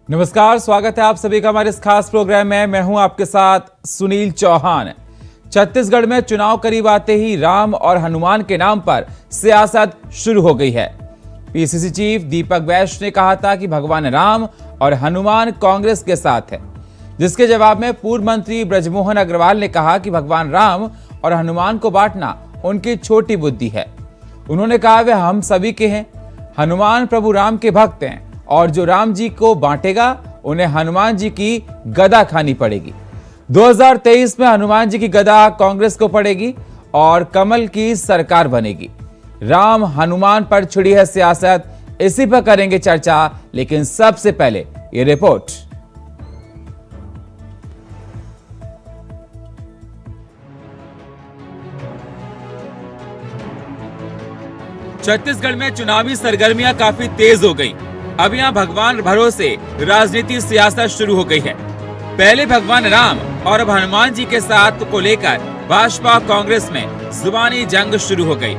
नमस्कार, स्वागत है आप सभी का हमारे इस खास प्रोग्राम में। मैं हूं आपके साथ सुनील चौहान। छत्तीसगढ़ में चुनाव करीब आते ही राम और हनुमान के नाम पर सियासत शुरू हो गई है। पीसीसी चीफ दीपक वैश्य ने कहा था कि भगवान राम और हनुमान कांग्रेस के साथ है, जिसके जवाब में पूर्व मंत्री बृजमोहन अग्रवाल ने कहा कि भगवान राम और हनुमान को बांटना उनकी छोटी बुद्धि है। उन्होंने कहा वे हम सभी के हैं, हनुमान प्रभु राम के भक्त हैं और जो राम जी को बांटेगा उन्हें हनुमान जी की गदा खानी पड़ेगी। 2023 में हनुमान जी की गदा कांग्रेस को पड़ेगी और कमल की सरकार बनेगी। राम हनुमान पर छिड़ी है सियासत, इसी पर करेंगे चर्चा, लेकिन सबसे पहले ये रिपोर्ट। छत्तीसगढ़ में चुनावी सरगर्मियां काफी तेज हो गई। अब यहाँ भगवान भरोसे राजनीति सियासत शुरू हो गई है। पहले भगवान राम और अब हनुमान जी के साथ को लेकर भाजपा कांग्रेस में जुबानी जंग शुरू हो गई।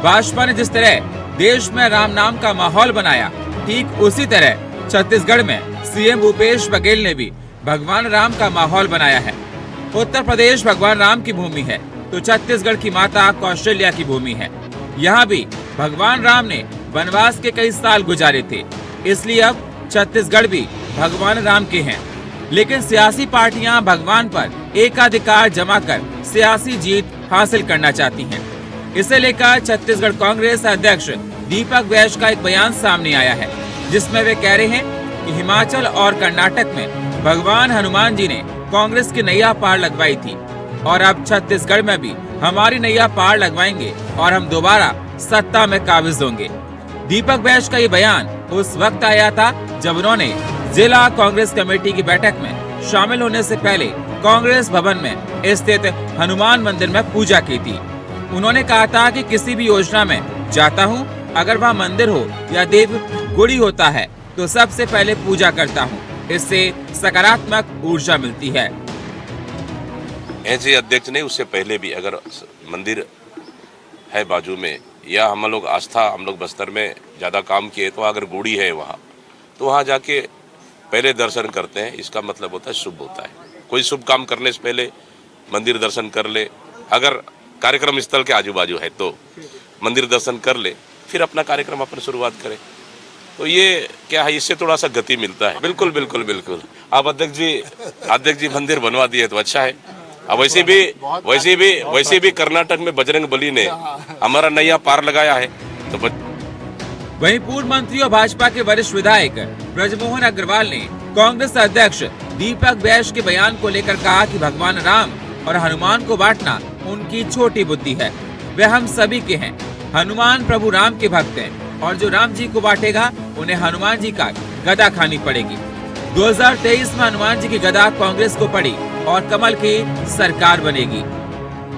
भाजपा ने जिस तरह देश में राम नाम का माहौल बनाया, ठीक उसी तरह छत्तीसगढ़ में सीएम भूपेश बघेल ने भी भगवान राम का माहौल बनाया है। उत्तर प्रदेश भगवान राम की भूमि है तो छत्तीसगढ़ की माता कौशल्या की भूमि है। यहाँ भी भगवान राम ने वनवास के कई साल गुजारे थे, इसलिए अब छत्तीसगढ़ भी भगवान राम के हैं। लेकिन सियासी पार्टियां भगवान पर एकाधिकार जमाकर सियासी जीत हासिल करना चाहती हैं। इसे लेकर छत्तीसगढ़ कांग्रेस अध्यक्ष दीपक वैश्य का एक बयान सामने आया है, जिसमें वे कह रहे हैं कि हिमाचल और कर्नाटक में भगवान हनुमान जी ने कांग्रेस की नैया पार लगवाई थी और अब छत्तीसगढ़ में भी हमारी नैया पार लगवाएंगे और हम दोबारा सत्ता में काबिज होंगे। दीपक वैश्य का ये बयान उस वक्त आया था जब उन्होंने जिला कांग्रेस कमेटी की बैठक में शामिल होने से पहले कांग्रेस भवन में स्थित हनुमान मंदिर में पूजा की थी। उन्होंने कहा था कि किसी भी योजना में जाता हूँ, अगर वह मंदिर हो या देव गुड़ी होता है तो सबसे पहले पूजा करता हूँ, इससे सकारात्मक ऊर्जा मिलती है। ऐसे अध्यक्ष ने उससे पहले भी अगर मंदिर है बाजू में या हम लोग आस्था, हम लोग बस्तर में ज़्यादा काम किए तो अगर गुड़ी है वहाँ तो वहाँ जाके पहले दर्शन करते हैं। इसका मतलब होता है शुभ होता है। कोई शुभ काम करने से पहले मंदिर दर्शन कर ले, अगर कार्यक्रम स्थल के आजू बाजू है तो मंदिर दर्शन कर ले, फिर अपना कार्यक्रम अपन शुरुआत करें। तो ये क्या है, इससे थोड़ा सा गति मिलता है। बिल्कुल बिल्कुल बिल्कुल। आप अध्यक्ष जी मंदिर बनवा दिए तो अच्छा है। अब वैसे भी कर्नाटक में बजरंग बली ने हमारा नैया पार लगाया है तो वहीं पूर्व मंत्री और भाजपा के वरिष्ठ विधायक बृजमोहन अग्रवाल ने कांग्रेस अध्यक्ष दीपक वैश्य के बयान को लेकर कहा कि भगवान राम और हनुमान को बांटना उनकी छोटी बुद्धि है। वे हम सभी के हैं, हनुमान प्रभु राम के भक्त हैं और जो राम जी को बांटेगा उन्हें हनुमान जी का गदा खानी पड़ेगी। 2023 में हनुमान जी की गदा कांग्रेस को पड़ी और कमल की सरकार बनेगी।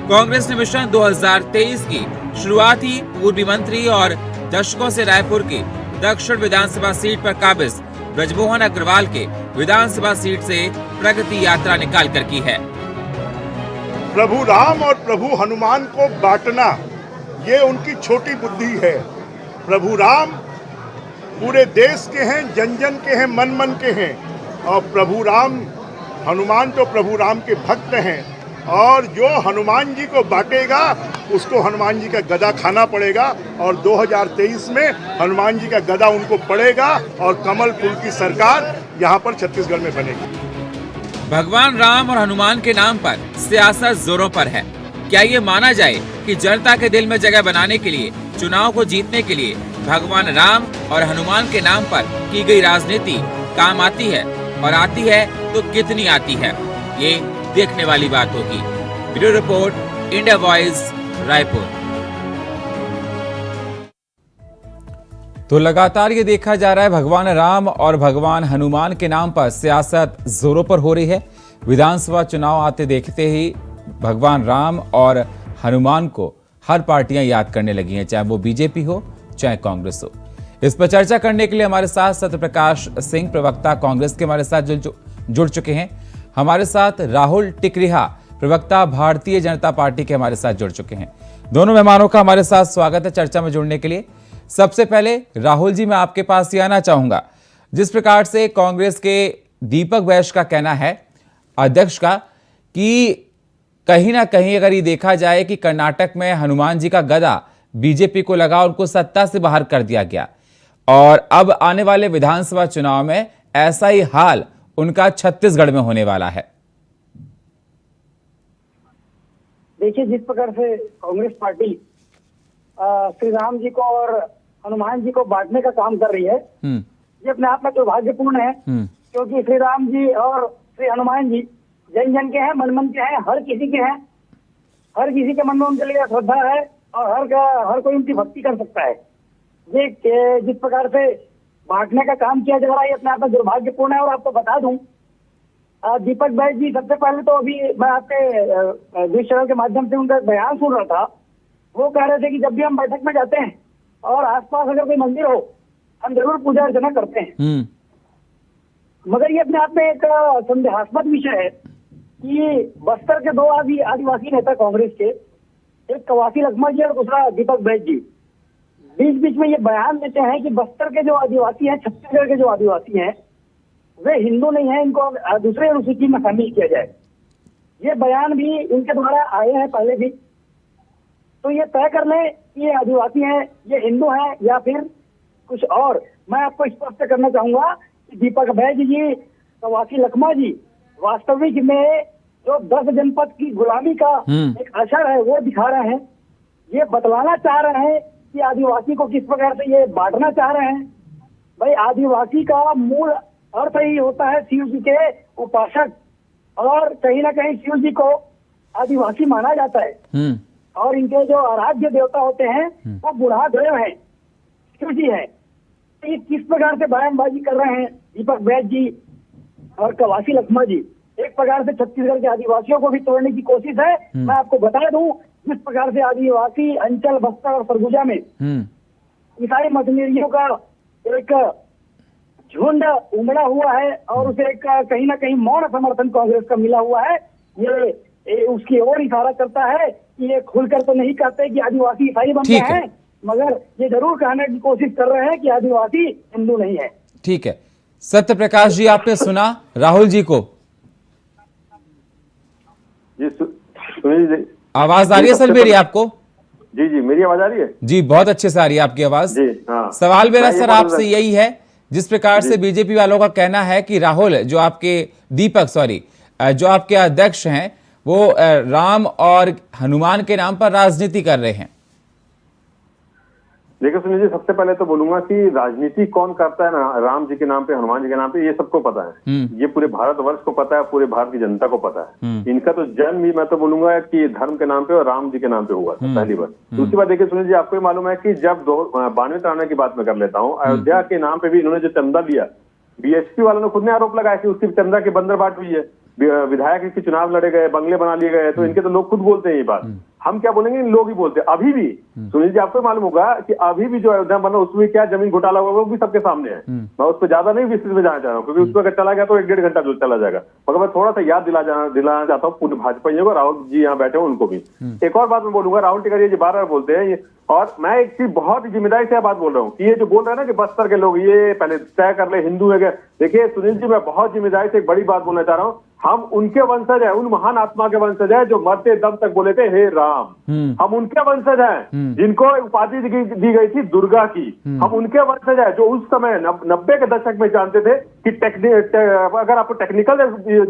कांग्रेस ने मिशन 2023 की शुरुआत ही पूर्व मंत्री और दशकों से रायपुर की दक्षिण विधानसभा सीट पर काबिज बृजमोहन अग्रवाल के विधानसभा सीट से प्रगति यात्रा निकाल कर की है। प्रभु राम और प्रभु हनुमान को बांटना ये उनकी छोटी बुद्धि है। प्रभु राम पूरे देश के हैं, जन जन के हैं, मन मन के हैं और प्रभु राम हनुमान तो प्रभु राम के भक्त हैं और जो हनुमान जी को बांटेगा उसको हनुमान जी का गदा खाना पड़ेगा और 2023 में हनुमान जी का गदा उनको पड़ेगा और कमल फूल की सरकार यहाँ पर छत्तीसगढ़ में बनेगी। भगवान राम और हनुमान के नाम पर सियासत जोरों पर है। क्या ये माना जाए कि जनता के दिल में जगह बनाने के लिए, चुनाव को जीतने के लिए भगवान राम और हनुमान के नाम पर की गई राजनीति काम आती है और आती है तो कितनी आती है, ये देखने वाली बात होगी। Video report, India voice, Raipur. तो लगातार ये देखा जा रहा है भगवान राम और भगवान हनुमान के नाम पर सियासत जोरों पर हो रही है। विधानसभा चुनाव आते देखते ही भगवान राम और हनुमान को हर पार्टियां याद करने लगी हैं, चाहे वो बीजेपी हो चाहे कांग्रेस हो। इस पर चर्चा करने के लिए हमारे साथ सत्यप्रकाश सिंह, प्रवक्ता कांग्रेस के, हमारे साथ जुड़ चुके हैं। हमारे साथ राहुल टिकरिहा, प्रवक्ता भारतीय जनता पार्टी के, हमारे साथ जुड़ चुके हैं। दोनों मेहमानों का हमारे साथ स्वागत है चर्चा में जुड़ने के लिए। सबसे पहले राहुल जी, मैं आपके पास ही आना चाहूंगा। जिस प्रकार से कांग्रेस के दीपक वैश्य का कहना है, अध्यक्ष का, कि कहीं ना कहीं अगर ये देखा जाए कि कर्नाटक में हनुमान जी का गदा बीजेपी को लगा, उनको सत्ता से बाहर कर दिया गया, और अब आने वाले विधानसभा चुनाव में ऐसा ही हाल उनका छत्तीसगढ़ में होने वाला है। देखिए, जिस प्रकार से कांग्रेस पार्टी श्री राम जी को और हनुमान जी को बांटने का काम कर रही है, ये अपने आप में दुर्भाग्यपूर्ण है। क्योंकि श्री राम जी और श्री हनुमान जी जन जन के हैं, मन मन के हैं, हर किसी के हैं, हर किसी के मन में उनके लिए श्रद्धा है और हर कोई उनकी भक्ति कर सकता है। ये जिस प्रकार से बांटने का काम किया जा रहा है, ये अपने आप में दुर्भाग्यपूर्ण है। और आपको बता दूं, दीपक वैश्य जी, सबसे पहले तो अभी मैं आपके जिस चैनल के माध्यम से उनका बयान सुन रहा था, वो कह रहे थे कि जब भी हम बैठक में जाते हैं और आसपास अगर कोई मंदिर हो, हम जरूर पूजा अर्चना करते हैं। मगर ये अपने आप में एक संदेहास्पद विषय है कि बस्तर के दो आदिवासी नेता कांग्रेस के, एक कवासी लखमा जी और दूसरा दीपक वैश्य जी, बीच बीच में ये बयान देते हैं कि बस्तर के जो आदिवासी हैं, छत्तीसगढ़ के जो आदिवासी हैं, वे हिंदू नहीं है, इनको दूसरे अनुसूची में शामिल किया जाए। ये बयान भी इनके द्वारा आए हैं पहले भी। तो ये तय कर लें कि ये आदिवासी हैं, ये हिंदू हैं या फिर कुछ और। मैं आपको स्पष्ट करना चाहूंगा कि दीपक वैश्य जी, कवासी लखमा जी वास्तविक में जो 10 जनपद की गुलामी का एक असर है वो दिखा रहे हैं। ये बतलाना चाह रहे हैं कि आदिवासी को किस प्रकार से ये बांटना चाह रहे हैं। भाई, आदिवासी का मूल अर्थ ही होता है शिव जी के उपासक, और कहीं ना कहीं शिव जी को आदिवासी माना जाता है। और इनके जो आराध्य देवता होते हैं वो बुढ़ा देव है, शिव जी है। तो ये किस प्रकार से बयानबाजी कर रहे हैं दीपक वैश्य जी और कवासी लखमा जी, एक प्रकार से छत्तीसगढ़ के आदिवासियों को भी तोड़ने की कोशिश है। मैं आपको बता दूं, जिस प्रकार से आदिवासी अंचल बस्तर और सरगुजा में ईसाई मशीनरियों का एक झुंड उमड़ा हुआ है और उसे एक कहीं ना कहीं मौन समर्थन कांग्रेस का मिला हुआ है। ये उसकी ओर इशारा करता है कि ये खुलकर तो नहीं कहते कि आदिवासी ईसाई बन गए हैं, मगर ये जरूर कहने की कोशिश कर रहे हैं कि आदिवासी हिंदू नहीं है। ठीक है, सत्य प्रकाश जी, आपने सुना राहुल जी को? जी सुनील जी, आवाज आ रही है सर मेरी आपको? जी जी, मेरी आवाज आ रही है? जी, बहुत अच्छे से आ रही है आपकी आवाज। जी हाँ। सवाल मेरा सर आपसे यही है, जिस प्रकार से बीजेपी वालों का कहना है कि राहुल, जो आपके अध्यक्ष हैं, वो राम और हनुमान के नाम पर राजनीति कर रहे हैं। देखिए सुनील जी, सबसे पहले तो बोलूंगा कि राजनीति कौन करता है ना, राम जी के नाम पे, हनुमान जी के नाम पे, ये सबको पता है। ये पूरे भारतवर्ष को पता है, पूरे भारत की जनता को पता है। इनका तो जन्म ही, मैं तो बोलूंगा कि धर्म के नाम पे और राम जी के नाम पे हुआ था पहली बार। दूसरी बात देखिए सुनील जी, आपको ही मालूम है कि जब 92 की बात मैं कर लेता हूँ, अयोध्या के नाम पे भी इन्होंने जो चंदा लिया, बीएसपी वालों ने खुद ने आरोप लगाया कि उसकी चंदा की बंदरबाट हुई है, विधायक के चुनाव लड़े गए, बंगले बना लिए गए। तो इनके तो लोग खुद बोलते हैं ये बात, हम क्या बोलेंगे, इन लोग ही बोलते हैं। अभी भी सुनील जी, आपको मालूम होगा कि अभी भी जो अयोध्या बना उसमें क्या जमीन घोटाला हुआ वो भी सबके सामने है। मैं उस पर ज्यादा नहीं विस्तृत में जाना चाह रहा हूँ, क्योंकि उस पर अगर चला गया तो 1-1.5 घंटा जो चला जाएगा। मगर मैं थोड़ा सा याद दिलाना चाहता हूँ पूर्ण भाजपाइयों को, राहुल जी यहाँ बैठे हो उनको भी। एक और बात मैं बोलूंगा, राहुल टिकरिया जी बार-बार बोलते हैं, और मैं एक चीज बहुत जिम्मेदारी से बात बोल रहा हूँ कि ये जो बोल रहे हैं ना कि बस्तर के लोग ये पहले तय कर ले हिंदू है। देखिए सुनील जी, मैं बहुत जिम्मेदारी से एक बड़ी बात बोलना चाह रहा हूँ, हम उनके वंशज हैं, उन महान आत्मा के वंशज हैं जो मरते दम तक बोले थे हे राम। हम उनके वंशज हैं जिनको उपाधि दी गई थी दुर्गा की। हम उनके वंशज हैं जो उस समय 90 के दशक में जानते थे कि अगर आपको टेक्निकल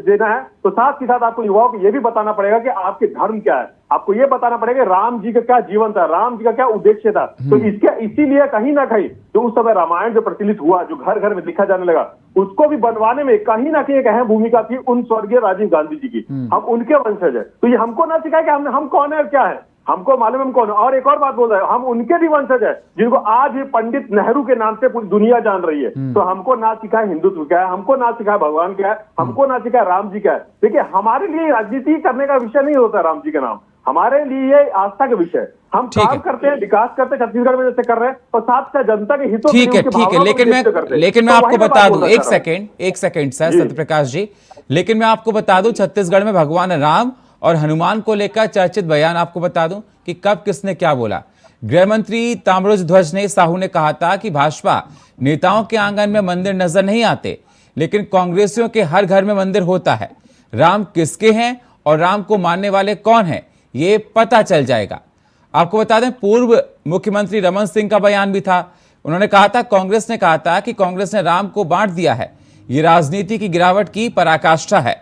देना है तो साथ ही साथ आपको युवाओं को यह भी बताना पड़ेगा कि आपके धर्म क्या है, आपको यह बताना पड़ेगा राम जी का क्या जीवन था, राम जी का क्या उद्देश्य था। तो इसीलिए कहीं ना कहीं जो उस समय रामायण जो प्रचलित हुआ, जो घर घर में लिखा जाने लगा, उसको भी बनवाने में कहीं ना कहीं एक अहम भूमिका थी उन स्वर्गीय राजीव गांधी जी की। हम उनके वंशज है, तो ये हमको ना सिखाए कि हम कौन है और क्या है, हमको मालूम हम कौन है। और एक और बात बोल रहे हैं, हम उनके भी वंशज है जिनको आज भी पंडित नेहरू के नाम से पूरी दुनिया जान रही है। तो हमको ना सिखाए हिंदुत्व क्या है, हमको ना सिखाए भगवान क्या है, हमको ना सिखाए राम जी क्या है। देखिए, हमारे लिए राजनीति करने का विषय नहीं होता राम जी का नाम, हमारे लिए आस्था का विषय। हम काम करते हैं, विकास करते हैं, छत्तीसगढ़ में जैसे कर रहे हैं, और साथ साथ जनता के हितों ठीक है, लेकिन मैं आपको बता दूं, एक सेकंड सर सत्य प्रकाश जी, लेकिन मैं आपको बता दूं, छत्तीसगढ़ में भगवान राम और हनुमान को लेकर चर्चित बयान आपको बता दूं कि कब किसने क्या बोला। गृह मंत्री ताम्रध्वज ने साहू ने कहा था कि भाजपा नेताओं के आंगन में मंदिर नजर नहीं आते, लेकिन कांग्रेसियों के हर घर में मंदिर होता है। राम किसके हैं और राम को मानने वाले कौन हैं, ये पता चल जाएगा। आपको बता दें, पूर्व मुख्यमंत्री रमन सिंह का बयान भी था। उन्होंने कहा था, कांग्रेस ने कहा था कि कांग्रेस ने राम को बांट दिया है, ये राजनीति की गिरावट की पराकाष्ठा है।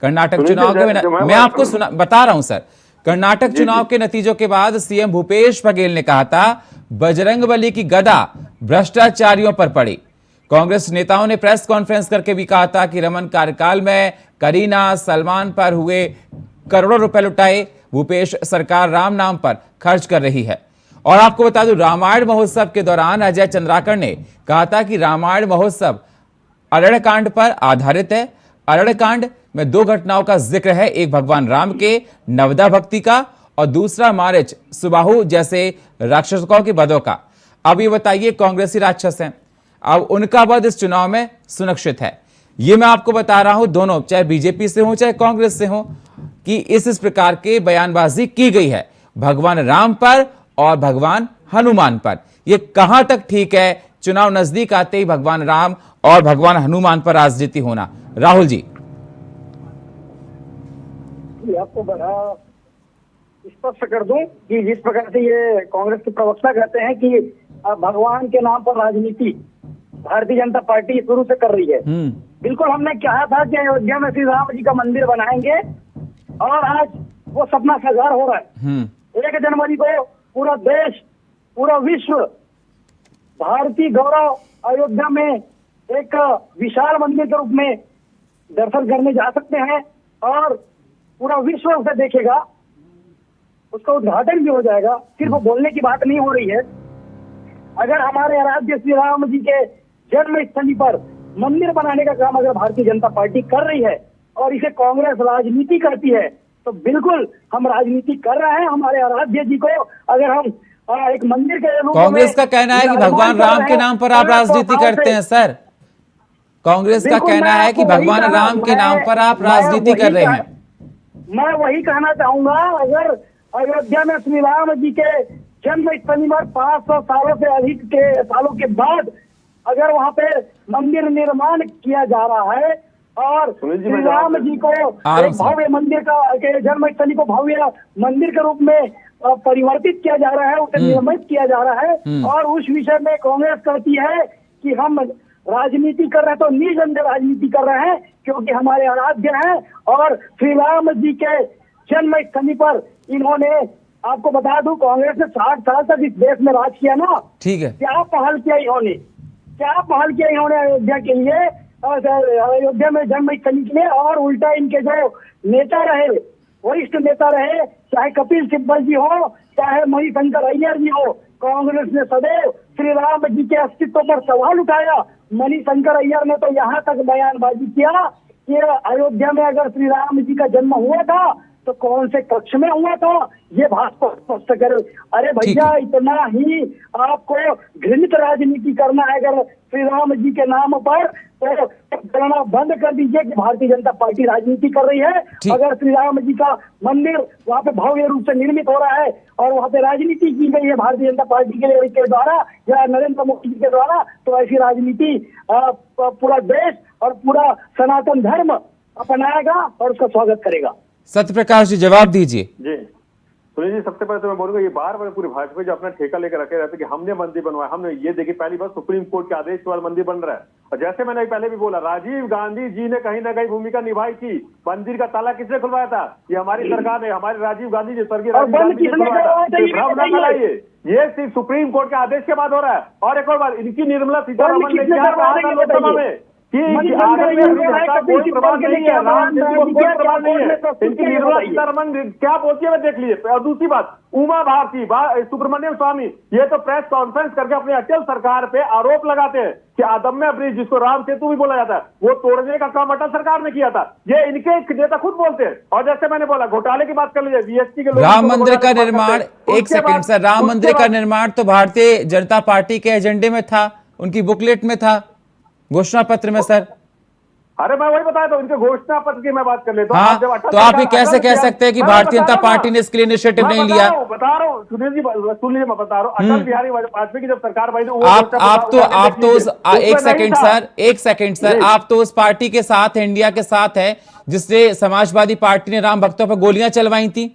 कर्नाटक चुनाव के मैं आपको बता रहा हूं सर, कर्नाटक चुनाव के नतीजों के बाद सीएम भूपेश बघेल ने कहा था, बजरंगबली की गदा भ्रष्टाचारियों पर पड़ी। कांग्रेस नेताओं ने प्रेस कॉन्फ्रेंस करके भी कहा था कि रमन कार्यकाल में करीना, सलमान पर हुए करोड़ों रुपए लुटाए, भूपेश सरकार राम नाम पर खर्च कर रही है। और आपको बता दूं, रामायण महोत्सव के दौरान अजय चंद्राकर ने कहा था कि रामायण महोत्सव अरण्यकांड पर आधारित है। अरण्यकांड में 2 घटनाओं का जिक्र है, एक भगवान राम के नवदा भक्ति का और दूसरा मारिच, सुबाहु जैसे राक्षसों के वधों का। अब ये बताइए, कांग्रेसी राक्षस हैं, अब उनका वध इस चुनाव में सुनिश्चित है। ये मैं आपको बता रहा हूं, दोनों चाहे बीजेपी से हो चाहे कांग्रेस से हो, कि इस प्रकार के बयानबाजी की गई है भगवान राम पर और भगवान हनुमान पर। ये कहां तक ठीक है, चुनाव नजदीक आते ही भगवान राम और भगवान हनुमान पर राजनीति होना? राहुल जी, आपको बड़ा स्पष्ट कर दूं कि जिस प्रकार से ये कांग्रेस के प्रवक्ता कहते हैं कि भगवान के नाम पर राजनीति भारतीय जनता पार्टी शुरू से कर रही है। बिल्कुल, हमने कहा था कि अयोध्या में श्री राम जी का मंदिर बनाएंगे और आज वो सपना साकार हो रहा है। 1 जनवरी को पूरा देश, पूरा विश्व भारतीय गौरव अयोध्या में एक विशाल मंदिर के रूप में दर्शन करने जा सकते हैं और पूरा विश्व उसे देखेगा, उसका उद्घाटन भी हो जाएगा। सिर्फ बोलने की बात नहीं हो रही है। अगर हमारे आराध्य श्री राम जी के जन्म स्थली पर मंदिर बनाने का काम अगर भारतीय जनता पार्टी कर रही है और इसे कांग्रेस राजनीति करती है, तो बिल्कुल हम राजनीति कर रहे हैं। हमारे आराध्य जी को अगर हम एक मंदिर के रूप में, कांग्रेस का कहना है कि भगवान राम के नाम पर आप राजनीति करते हैं सर। कांग्रेस का कहना है कि भगवान राम के नाम पर आप राजनीति कर रहे हैं। मैं वही कहना चाहूंगा, अगर अयोध्या में श्री राम जी के जन्म स्थली पर 500 सालों से अधिक के सालों के बाद अगर वहाँ पे मंदिर निर्माण किया जा रहा है और श्री राम जी को भव्य मंदिर का जन्म स्थली को भव्य मंदिर के रूप में परिवर्तित किया जा रहा है, उसे निर्मित किया जा रहा है, और उस विषय में कांग्रेस कहती है कि हम राजनीति कर रहे हैं, तो निसंदेह राजनीति कर रहे हैं, क्योंकि हमारे आराध्य हैं और श्री राम जी के जन्म स्थली पर इन्होंने, आपको बता दूं, कांग्रेस ने 60 साल तक इस देश में राज किया ना। ठीक है, क्या पहल किया इन्होंने, क्या पहल किया इन्होंने अयोध्या के लिए, अयोध्या में जन्म स्थली के लिए। और उल्टा इनके जो नेता रहे, वरिष्ठ नेता रहे, चाहे कपिल सिब्बल जी हो चाहे मणिशंकर अय्यर जी हो, कांग्रेस ने सदैव श्री राम जी के अस्तित्व पर सवाल उठाया। मणिशंकर अय्यर ने तो यहाँ तक बयानबाजी किया कि अयोध्या में अगर श्री राम जी का जन्म हुआ था तो कौन से कक्ष में हुआ था, ये भाजपा स्पष्ट करे। अरे भैया, इतना ही आपको घृणित राजनीति करना है अगर श्री राम जी के नाम पर, तो करना बंद कर दीजिए कि भारतीय जनता पार्टी राजनीति कर रही है। अगर श्री राम जी का मंदिर वहाँ पे भव्य रूप से निर्मित हो रहा है और वहाँ पे राजनीति की गई है भारतीय जनता पार्टी के द्वारा या नरेंद्र मोदी जी के द्वारा, तो ऐसी राजनीति पूरा देश और पूरा सनातन धर्म अपनाएगा और उसका स्वागत करेगा। सत्य प्रकाश जी, जवाब दीजिए। जी सुनील जी, सबसे पहले तो मैं बोलूंगा, ये बार बार पूरी भाजपा जो अपना ठेका लेकर रखे रहते कि हमने मंदिर बनवाया, हमने ये देखी पहली बार सुप्रीम कोर्ट के आदेश के बाद मंदिर बन रहा है। और जैसे मैंने पहले भी बोला, राजीव गांधी जी ने कहीं ना कहीं भूमिका निभाई थी। मंदिर का ताला किसने खुलवाया था? ये हमारी सरकार ने, हमारे राजीव गांधी जी, स्वर्गीय राजीव गांधी ने खुलवाया था। ये सिर्फ सुप्रीम कोर्ट के आदेश के बाद हो रहा है। और एक और बात, इनकी निर्मला सीतारमण ने क्या कहा था लोकसभा में कि कोई प्रभाव नहीं है, कोई प्रभाव नहीं है। इनकी निर्मला सीतारमण क्या बोलती है देख लीजिए। और दूसरी बात, उमा भारती, सुब्रमण्यम स्वामी, ये तो प्रेस कॉन्फ्रेंस करके अपने अटल सरकार पे आरोप लगाते हैं कि अदम्य ब्रिज, जिसको राम सेतु भी बोला जाता है, वो तोड़ने का काम अटल सरकार ने किया था। ये इनके नेता खुद बोलते हैं। और जैसे मैंने बोला, घोटाले की बात कर लीजिए, बीएसपी के राम मंदिर का निर्माण, एक सेकंड सर, राम मंदिर का निर्माण तो भारतीय जनता पार्टी के एजेंडे में था, उनकी बुकलेट में था, घोषणा पत्र में सर। अरे मैं वही बताया था, उनके घोषणा पत्र की मैं बात कर लेता हूँ। हाँ, तो आप ये कैसे कह सकते हैं कि भारतीय जनता पार्टी ने इसके लिए इनिशिएटिव नहीं लिया? बता रहा हूँ सुनील जी, सुन लीजिए, मैं बता रहा हूँ, अटल बिहारी वाजपेयी की जब सरकार बनी तो आप तो एक सेकंड सर, आप तो उस पार्टी के साथ, इंडिया के साथ है जिससे समाजवादी पार्टी ने राम भक्तों पर गोलियां चलवाई थी।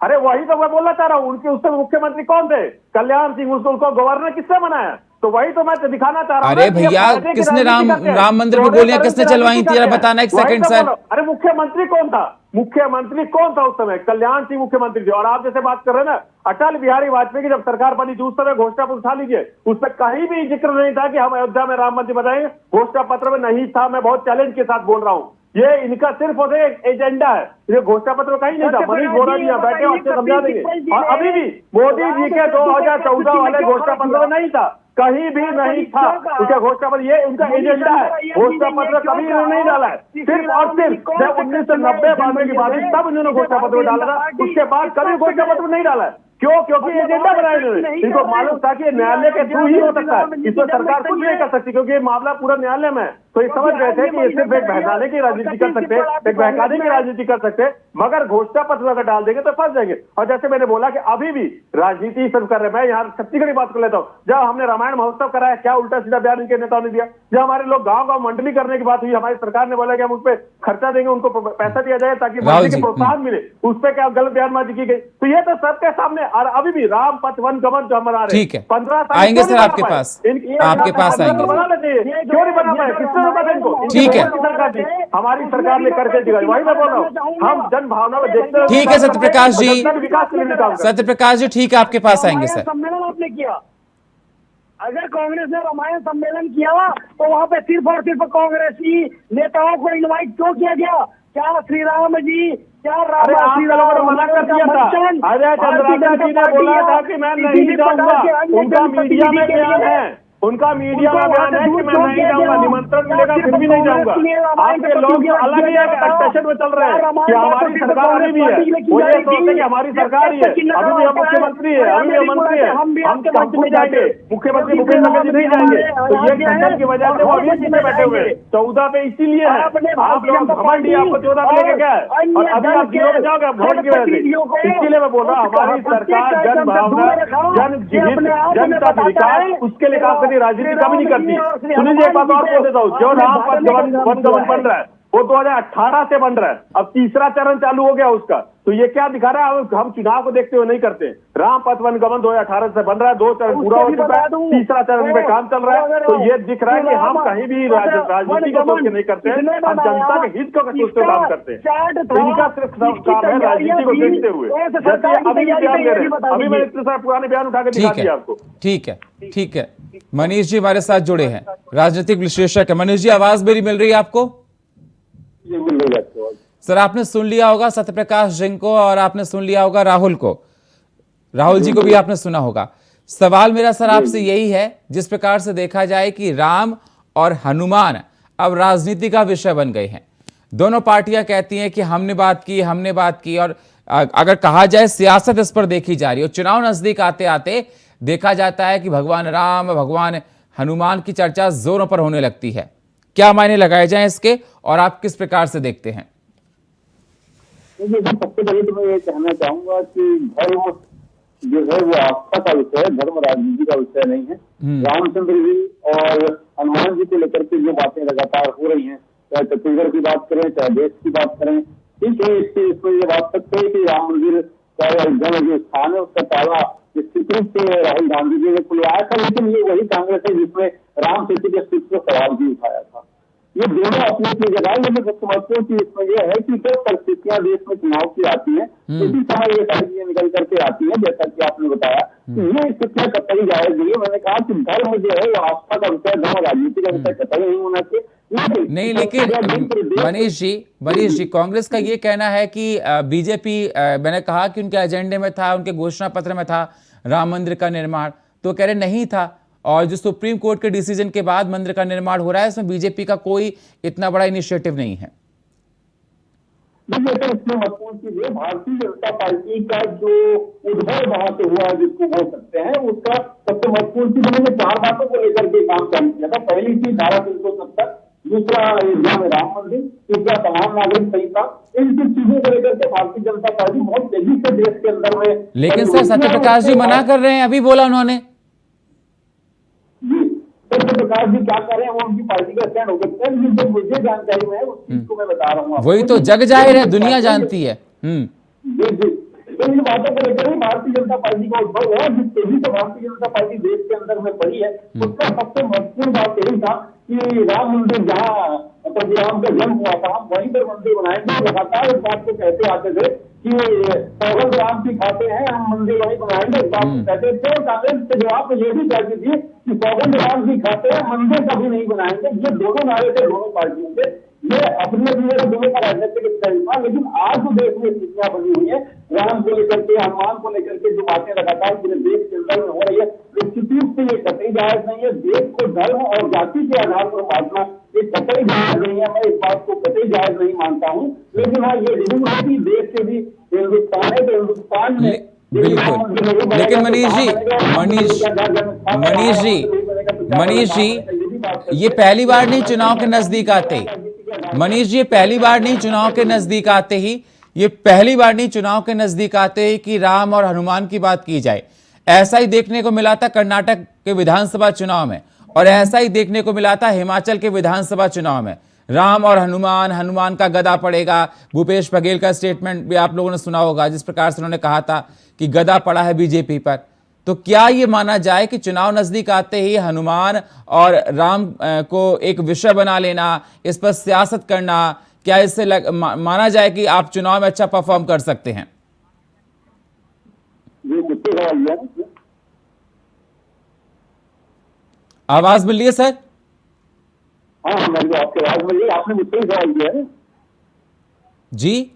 अरे वही तो मैं बोलना चाह रहा हूँ, उनके उससे मुख्यमंत्री कौन थे? कल्याण सिंह, उसको गवर्नर किससे बनाया? तो वही तो मैं दिखाना चाह रहा हूँ। अरे भैया, किसने राम मंदिर पर गोलियां किसने चलवाई थी, जरा बताना एक सेकंड सर। अरे मुख्यमंत्री कौन था? मुख्यमंत्री कौन था उस समय? कल्याण सिंह मुख्यमंत्री थे। और आप जैसे बात कर रहे हैं ना, अटल बिहारी वाजपेयी की जब सरकार बनी थी उस समय घोषणा पत्र उठा लीजिए, उसमें कहीं भी जिक्र नहीं था कि हम अयोध्या में राम मंदिर बनाएंगे। घोषणा पत्र में नहीं था। मैं बहुत चैलेंज के साथ बोल रहा हूँ, ये इनका सिर्फ और एक एजेंडा है। ये घोषणा पत्र कहीं नहीं था। मनीष गोरा जी यहाँ बैठे अच्छे समझा देंगे। और अभी भी मोदी जी के 2014 वाले घोषणा पत्र में नहीं था, कहीं भी नहीं था उनका घोषणा पत्र। ये उनका एजेंडा है। घोषणा पत्र कभी इन्होंने नहीं डाला है। सिर्फ और सिर्फ जब 1990 की बात है तब इन्होंने घोषणा पत्र में डाला था, उसके बाद कभी घोषणा पत्र में नहीं डाला है। क्यों? क्योंकि एजेंडा बनाया इन्होंने। इनको मालूम था कि न्यायालय के थ्रू ही हो सकता है, इसमें सरकार कुछ नहीं कर सकती क्योंकि ये मामला पूरा न्यायालय में है। तो ये समझ गए थे कि ये सिर्फ एक बहकाने की राजनीति कर सकते, एक बहकाने की राजनीति कर सकते, मगर घोषणा पत्र अगर डाल देंगे तो फंस जाएंगे। और जैसे मैंने बोला कि अभी भी राजनीति सिर्फ कर रहे हैं। मैं यहाँ छत्तीसगढ़ की बात कर लेता हूँ। जब हमने रामायण महोत्सव कराया, क्या उल्टा सीधा बयान इनके नेताओं ने दिया। जब हमारे लोग गाँव गाँव मंडली करने की बात हुई, हमारी सरकार ने बोला कि हम उस पर खर्चा देंगे, उनको पैसा दिया जाए ताकि मंडली के प्रोत्साहन मिले, उस पर क्या गलत बयानबाजी की गई। तो ये तो सबके सामने। और अभी भी राम पथ वन गमन जो हम बना रहे, ठीक है, 15 साल आएंगे सर आपके पास, आपके पास आएंगे। बनाना चाहिए, क्यों नहीं बना पाए? किसने रोका था इनको? ठीक है, हमारी सरकार ने करके दिखाई। वही मैं बोल रहा हूँ, हम जन भावना को देखते हैं। ठीक है सत्यप्रकाश जी, विकास के लिए काम सत्यप्रकाश जी ठीक है, आपके पास आएंगे सर। सम्मेलन आपने किया, अगर कांग्रेस ने रामायण सम्मेलन किया तो वहाँ पे सिर्फ और सिर्फ कांग्रेसी नेताओं को इनवाइट क्यों किया गया? क्या श्री राम जी, क्या राम श्री राम ने मना कर दिया था? अजय चंद्राकर जी ने बोला था कि मैं नहीं जाऊंगा। उनका मीडिया में बयान है, उनका मीडिया में बयान है कि मैं नहीं जाऊंगा, निमंत्रण मिलेगा फिर भी नहीं जाऊंगा। आपके लोग अलग ही एक्सपेक्टेशन में चल रहे हैं कि हमारी सरकार अभी भी है। वो ये सोचते कि हमारी सरकार ही है, अभी भी हम मुख्यमंत्री है, अभी भी हम मंत्री है, हम खुद जाएंगे, मुख्यमंत्री भूपेश बघेल जी नहीं जाएंगे। तो ये घटन की वजह से वो अभी सीधे बैठे हुए 14 पे इसीलिए है। आप लोग घमंड आपको 14 पे लेके गए और अभी आप 0 पे जाओगे वोट की वजह से। इसीलिए मैं बोल रहा हूँ, हमारी सरकार जन भावना, जन जीवित, जनता का विकास, उसके लिए काम करती, राजनीति कभी नहीं करती। सुनिए एक बात और बोल देता हूँ, जो राम पथ वन गमन बन रहा है वो 2018 से बन रहा है। अब तीसरा चरण चालू हो गया उसका। तो ये क्या दिखा रहा है? हम चुनाव को देखते हुए नहीं करते। राम पथ वन गमन 2018 से बन रहा है, 2 चरण पूरा हो चुका है, तीसरा चरण पे काम चल रहा है। तो ये दिख रहा है कि हम कहीं भी राजनीति को सोच के नहीं करते हैं, हम जनता के हित को सोचते काम करते हैं। इनका सिर्फ काम है राजनीति को देखते हुए। जैसे अभी बयान दे रहे हैं, अभी मैंने इतने सारे पुराने बयान उठा के दिखा दिया आपको। ठीक है, ठीक है। मनीष जी हमारे साथ जुड़े हैं, राजनीतिक विश्लेषक है। मनीष जी, आवाज मेरी मिल रही है आपको? सर, आपने सुन लिया होगा सत्यप्रकाश जी को और आपने सुन लिया होगा राहुल को, राहुल जी को भी आपने सुना होगा। सवाल मेरा सर आपसे यही है, जिस प्रकार से देखा जाए कि राम और हनुमान अब राजनीति का विषय बन गए हैं। दोनों पार्टियां कहती हैं कि हमने बात की और अगर कहा जाए सियासत इस पर देखी जा रही है। चुनाव नजदीक आते आते देखा जाता है कि भगवान राम, भगवान हनुमान की चर्चा जोरों पर होने लगती है। क्या मायने लगाए जाएं इसके और आप किस प्रकार से देखते हैं? सबसे पहले तो मैं ये कहना चाहूंगा कि धर्म जो है वो आस्था का विषय है, धर्म राजनीति का विषय नहीं है। रामचंद्र जी और हनुमान जी को लेकर के जो बातें लगातार हो रही हैं, चाहे छत्तीसगढ़ की बात करें, चाहे देश की बात करें, ठीक है, इसमें ये बात सकते हैं कि राम मंदिर चाहे अयोध्या में जो स्थान है उसका ताला निश्चित रूप से राहुल गांधी जी ने खुलवाया था, लेकिन ये वही कांग्रेस है जिसमें राम सेतु के अस्तित्व पर सवाल भी उठाया था। ये दोनों अपनी अपनी जगह, लेकिन सबसे महत्वपूर्ण चीज इसमें यह है कि जब परिस्थितियां देश में चुनाव की आती है उसी समय ये सारी चीजें निकल करके आती है, जैसा कि आपने बताया। ये कितना कतई जायज नहीं है। मैंने कहा कि धर्म जो है वो आस्था का विषय, धर्म राजनीति का विषय कतई नहीं होना चाहिए। नहीं, लेकिन मनीष जी कांग्रेस का ये कहना है कि बीजेपी, मैंने कहा कि उनके एजेंडे में था, उनके घोषणा पत्र में था राम मंदिर का निर्माण, तो कह रहे नहीं था। और जो सुप्रीम कोर्ट के डिसीजन के बाद मंदिर का निर्माण हो रहा है, इसमें बीजेपी का कोई इतना बड़ा इनिशिएटिव नहीं है। इसमें महत्वपूर्ण चीज है, भारतीय जनता पार्टी का जो उद्भव वहां से हुआ है जिसको बोल सकते हैं, उसका सबसे महत्वपूर्ण चीज, उन्होंने 4 बातों को लेकर के काम चालू किया था। पहली चीज धारा 370, दूसरा अयोध्या में राम मंदिर, तीसरा तमाम नागरिक संहिता, इन कुछ चीजों को लेकर के भारतीय जनता पार्टी बहुत तेजी से देश के अंदर में। लेकिन सर सत्यप्रकाश जी मना कर रहे हैं, अभी बोला उन्होंने। सत्यप्रकाश जी क्या कर रहे हैं वो उनकी पार्टी का स्टैंड हो सकता है, जो मुझे जानकारी में है उस चीज को मैं बता रहा हूँ। वही तो जग जाहिर है, दुनिया जानती है। जी जी, तो इन बातों को लेकर ही भारतीय जनता पार्टी का उद्भव है। जिस तेजी से भारतीय जनता पार्टी देश के अंदर में बढ़ी है, उसका सबसे महत्वपूर्ण बात यही था कि राम मंदिर जहाँ प्रभु राम का जन्म हुआ था, हम वहीं पर मंदिर बनाएंगे। लगातार इस बात को कहते आते थे कि सौगंध राम की खाते हैं, हम मंदिर वहीं बनाएंगे, इस बात को कहते थे। और कांग्रेस के जवाब में ये भी कहती थी कि सौगंध राम की खाते हैं, मंदिर कभी नहीं बनाएंगे। ये दोनों नारे थे दोनों पार्टियों के, ये अपने दोनों का राजनीतिक स्टाइल था। लेकिन आज जो देश में स्थितियां बनी हुई है, राम को लेकर के, हनुमान को लेकर के जो बातें लगातार पूरे देश के अंदर में हो रही है, निश्चित रूप से ये कतई जायज नहीं है। देश को धर्म और जाति के आधार पर बांटना ये कतई जायज नहीं है। मैं इस बात को कतई जायज नहीं मानता हूँ। लेकिन हाँ, ये जरूर है कि देश के भी हिंदुस्तान है, तो हिंदुस्तान में बिल्कुल। लेकिन मनीष जी ये पहली बार नहीं चुनाव के नजदीक आते ही, मनीष जी ये पहली बार नहीं चुनाव के नजदीक आते ही, ये पहली बार नहीं चुनाव के नजदीक आते ही कि राम और हनुमान की बात की जाए। ऐसा ही देखने को मिला था कर्नाटक के विधानसभा चुनाव में, और ऐसा ही देखने को मिला था हिमाचल के विधानसभा चुनाव में। राम और हनुमान, हनुमान का गदा पड़ेगा। भूपेश बघेल का स्टेटमेंट भी आप लोगों ने सुना होगा, जिस प्रकार से उन्होंने कहा था कि गदा पड़ा है बीजेपी पर। तो क्या ये माना जाए कि चुनाव नजदीक आते ही हनुमान और राम को एक विषय बना लेना, इस पर सियासत करना, क्या इससे माना जाए कि आप चुनाव में अच्छा परफॉर्म कर सकते हैं? आवाज मिल रही है सर? हाँ, मेरी आपकी आवाज मिल रही है। आपने मुझसे ही सवाल किया है जी?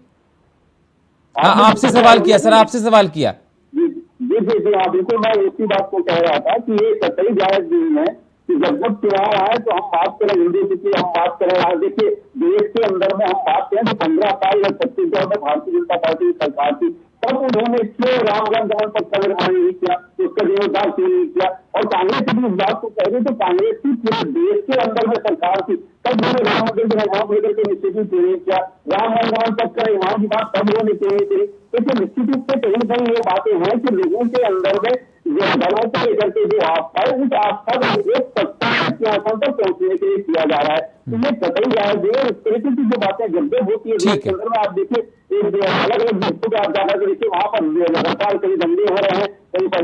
हाँ, आपसे सवाल किया सर, आपसे सवाल किया। जी हाँ, बिल्कुल। मैं इसी बात को कह रहा था कि ये कतई जायज नहीं है कि जब चुनाव आए तो हम बात करें हिंदी की, हम बात करें। आज देखिए देश के अंदर में हम बात करें तो 15 साल या छत्तीसगढ़ में भारतीय जनता पार्टी की सरकार थी, तब उन्होंने क्यों रामगंज जहाँ तक का निर्माण नहीं किया, उसका जीर्णोद्धार क्यों नहीं किया? और कांग्रेस की इस बात को कह रही तो कांग्रेस की पूरे देश के अंदर में सरकार थी, तब उन्होंने राम मंदिर के निर्माण लेकर के निश्चित क्यों नहीं किया? राम निर्माण तक का निर्माण की बात तब उन्होंने क्यों नहीं करी? तो निश्चित रूप से कहीं ना कहीं ये बातें हैं कि लोगों के अंदर में जो धर्मों को लेकर के जो आस्था है, उस आस्था का उपयोग सत्ता सिंहासन तक पहुंचने के लिए किया जा रहा है। तो ये कतई जायज है। इस तरीके की जो बातें जब जब होती है देश के अंदर में, आप देखिए एक अलग अलग देशों का आप जाकर देखिए, वहां पर लगातार कई दंगे हो रहे हैं, कहीं पर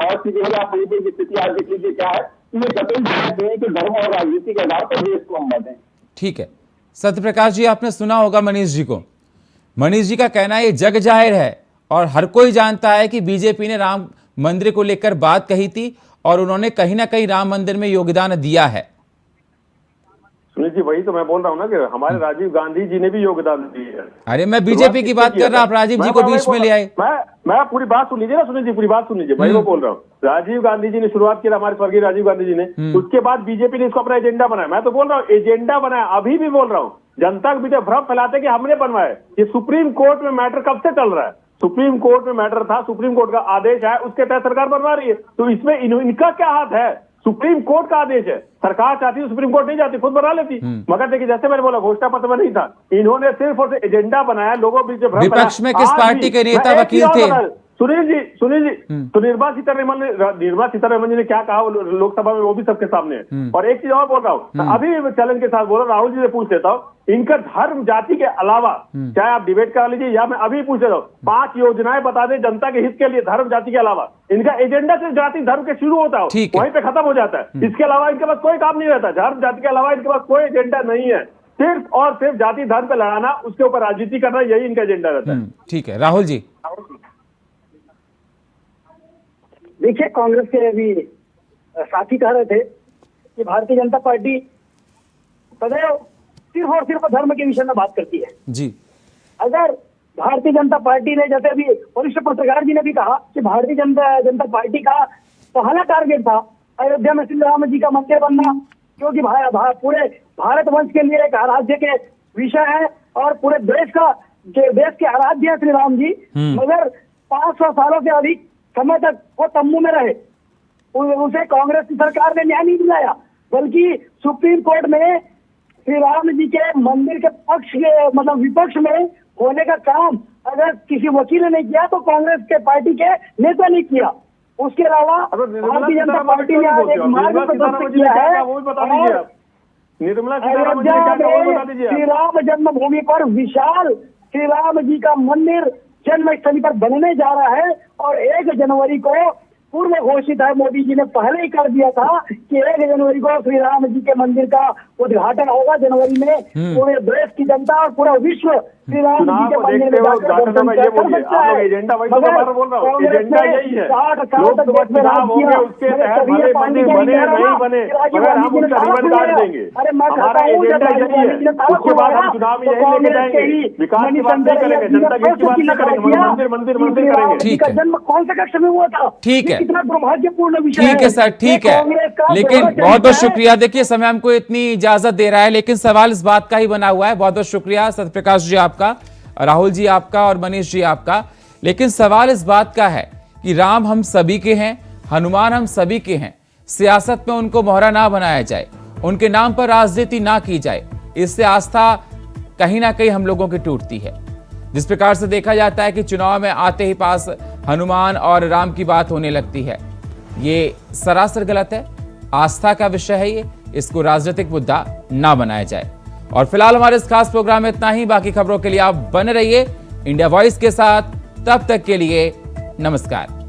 और चीजें हो रही है। आप मणिपुर की स्थिति आज देख लीजिए क्या है। तो ये कतई जायज है कि धर्म और राजनीति के आधार पर देश को हम बांटें। ठीक है सत्यप्रकाश जी, आपने सुना होगा मनीष जी को। मनीष जी का कहना है ये जग जाहिर है और हर कोई जानता है कि बीजेपी ने राम मंदिर को लेकर बात कही थी और उन्होंने कहीं ना कहीं राम मंदिर में योगदान दिया है। सुनील जी, वही तो मैं बोल रहा हूँ ना कि हमारे राजीव गांधी जी ने भी योगदान दिया है। अरे मैं बीजेपी की बात कर रहा हूँ, आप राजीव जी को बीच में ले आए। मैं पूरी बात सुन लीजिए ना सुनील जी, पूरी बात सुन लीजिए। वही वो बोल रहा हूँ, राजीव गांधी जी ने शुरुआत की, हमारे स्वर्गीय राजीव गांधी जी ने। उसके बाद बीजेपी ने इसको अपना एजेंडा बनाया। मैं तो बोल रहा हूँ एजेंडा बनाया, अभी भी बोल रहा हूँ। जनता के बीच भ्रम फैलाते कि हमने बनवाया। ये सुप्रीम कोर्ट में मैटर कब से चल रहा है? सुप्रीम कोर्ट में मैटर था, सुप्रीम कोर्ट का आदेश है, उसके तहत सरकार बनवा रही है। तो इसमें इनका क्या हाथ है? सुप्रीम कोर्ट का आदेश है, सरकार चाहती है सुप्रीम कोर्ट नहीं जाती, खुद बना लेती। मगर देखिए जैसे मैंने बोला घोषणा पत्र में नहीं था, इन्होंने सिर्फ और एजेंडा बनाया, लोगों के बीच विपक्ष में किस पार्टी के नेता वकील थे? सुनील जी तो निर्मला सीतारमण जी ने क्या कहा लोकसभा में, वो भी सबके सामने है। और एक चीज और बोल रहा हूँ, अभी चैलेंज के साथ बोल रहा हूँ, राहुल जी से पूछ लेता हूँ, इनका धर्म जाति के अलावा, चाहे आप डिबेट करा लीजिए या मैं अभी पूछ लेता हूँ, 5 योजनाएं बता दें जनता के हित के लिए धर्म जाति के अलावा। इनका एजेंडा सिर्फ जाति धर्म के शुरू होता है, वहीं पे खत्म हो जाता है। इसके अलावा इनके पास कोई काम नहीं रहता। धर्म जाति के अलावा इनके पास कोई एजेंडा नहीं है, सिर्फ और सिर्फ जाति धर्म पे लड़ाना, उसके ऊपर राजनीति करना, यही इनका एजेंडा रहता है। ठीक है राहुल जी। देखिए कांग्रेस के अभी साथी कह रहे थे कि भारतीय जनता पार्टी सदैव सिर्फ और सिर्फ धर्म के विषय में बात करती है जी। अगर भारतीय जनता पार्टी ने, जैसे अभी वरिष्ठ पत्रकार जी ने भी कहा कि भारतीय जनता पार्टी का पहला टारगेट था अयोध्या में श्री राम जी का मंदिर बनना, क्योंकि पूरे भारतवर्ष के लिए एक आराध्य के विषय है और पूरे देश के आराध्य है श्री राम जी। मगर 500 सालों से अधिक समय तक वो तम्बू में रहे, उसे कांग्रेस की सरकार ने न्याय नहीं दिलाया, बल्कि सुप्रीम कोर्ट में श्री राम जी के मंदिर के पक्ष के मतलब विपक्ष में होने का काम अगर किसी वकील ने नहीं किया तो कांग्रेस के पार्टी के नेता ने किया। उसके अलावा भारतीय जनता पार्टी ने आज एक मार्ग प्रशस्त किया है। अयोध्या में श्री राम जन्मभूमि पर विशाल श्री राम जी का मंदिर जन्मस्थली पर बनने जा रहा है और 1 जनवरी को पूर्व घोषित है, मोदी जी ने पहले ही कर दिया था कि 1 जनवरी को श्री राम जी के मंदिर का उद्घाटन होगा। जनवरी में पूरे देश की जनता और पूरा विश्व श्री राम जी के मंदिर में जाकर दर्शन कर सकता है। अरे मैं कहता हूँ जब का जन्म कौन से कक्ष में हुआ था? ठीक है, कितना दुर्भाग्यपूर्ण विषय ठीक है सर, ठीक है, लेकिन बहुत बहुत शुक्रिया। देखिए समय हमको इतनी इजाजत दे रहा है, लेकिन सवाल इस बात का ही बना हुआ है। बहुत बहुत शुक्रिया सत्यप्रकाश जी आपका, राहुल जी आपका और मनीष जी आपका। लेकिन सवाल इस बात का है कि राम हम सभी के हैं, हनुमान हम सभी के हैं। सियासत में उनको मोहरा ना बनाया जाए, उनके नाम पर राजनीति ना की जाए, इससे आस्था कहीं ना कहीं हम लोगों की टूटती है। जिस प्रकार से देखा जाता है कि चुनाव में आते ही पास हनुमान और राम की बात होने लगती है, ये सरासर गलत है। आस्था का विषय है ये, इसको राजनीतिक मुद्दा ना बनाया जाए। और फिलहाल हमारे इस खास प्रोग्राम में इतना ही। बाकी खबरों के लिए आप बने रहिए इंडिया वॉइस के साथ। तब तक के लिए नमस्कार।